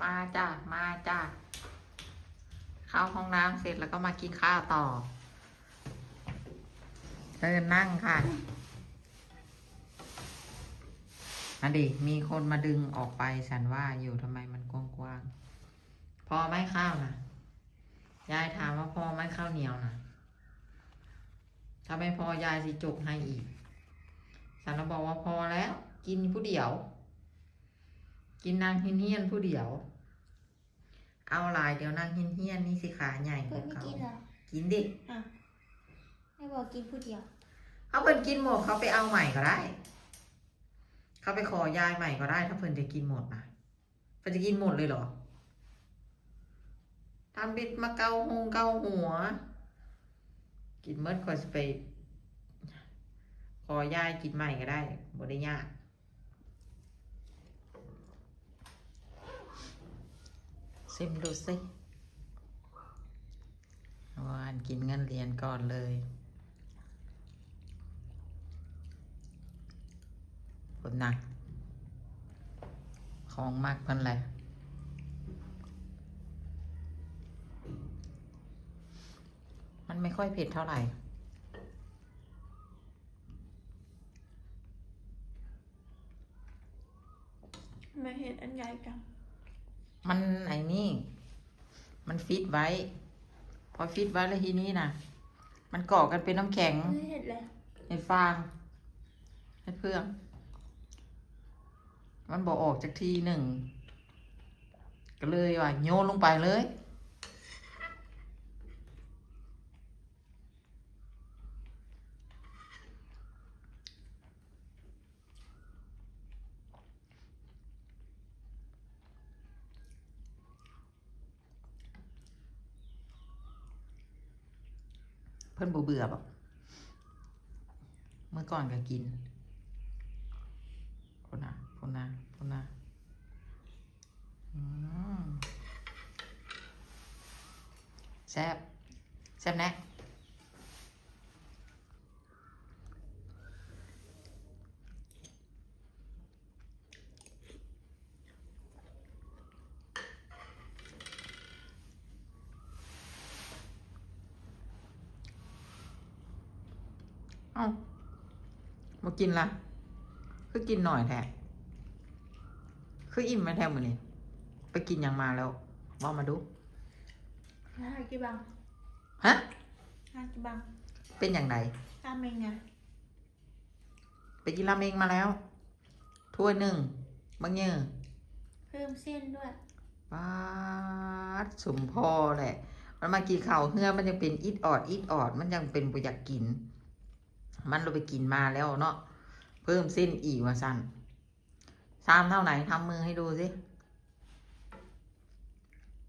มาจ้ามาจ้าเข้าห้องน้ำเสร็จแล้วก็มากินข้าวต่อเดินนั่งค่ะนั่นดิมีคนมาดึงออกไปฉันว่าอยู่ทำไมมันกว้างๆพอไหมข้าวนะยายถามว่าพอไหมข้าวเหนียวนะถ้าไม่พอยายสิจุกให้อีกฉันก็บอกว่าพอแล้วกินผู้เดียวกินนางเฮี้ยนผู้เดียวเอาหลายเดี๋ยวนางเฮี้ยนนี่สิขาใหญ่กว่าเขากินดิไม่บอกกินผู้เดียวเขาเพิ่นกินหมดเขาไปเอาใหม่ก็ได้เขาไปขอยายใหม่ก็ได้ถ้าเพิ่นจะกินหมดนะเพิ่นจะกินหมดเลยเหรอทำบิดมาเกาหัวกินเมื่อก่อนจะไปขอยายกินใหม่ก็ได้บ่ได้ยากซิมดูสิวานกินเงินเรียนก่อนเลยคนหนักของมากเพิ่นแหละมันไม่ค่อยเผ็ดเท่าไหร่ไม่เห็นอันใหญ่จังมันไอ้นี่มันฟิตไว้พอฟิตไว้แล้วทีนี้นะมันเกาะกันเป็นน้ำแข็งไม่เห็นเลยเห็ดฟางเห็ดเพื่องมันบอกออกจากทีหนึ่งก็เลยว่าโยนลงไปเลยเพิ่นบ่เบื่อแบบเมื่อก่อนก็กินคนน่ะแซ่บแน่เอ้ามากินละคือกินหน่อยแท้คืออิ่มไม่แท้มื้อนี้ไปกินหยังมาแล้วว่ามาดูน่ากินบังฮะน่ากินบังเป็นอย่างไรราเมงไงไปกินราเมงมาแล้วถ้วยหนึ่งบางเงี้ยเพิ่มเส้นด้วยป้าดสมพอแหละมันมากี่เข่าเฮือมันยังเป็นอิดออดมันยังเป็นบ่อยากกินมันเราไปกินมาแล้วเนาะเพิ่มเส้นอีกว่าสั่นชามเท่าไหนทำมือให้ดูสิ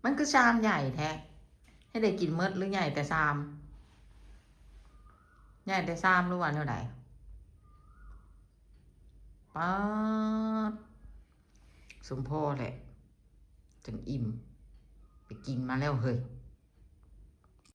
มันคือชามใหญ่แท้ให้ได้กินเมดหรือใหญ่แต่ชามใหญ่แต่ชามหรือว่าเท่าไหร่ป้าดสมพอแหละถึงอิ่มไปกินมาแล้วเฮ้ย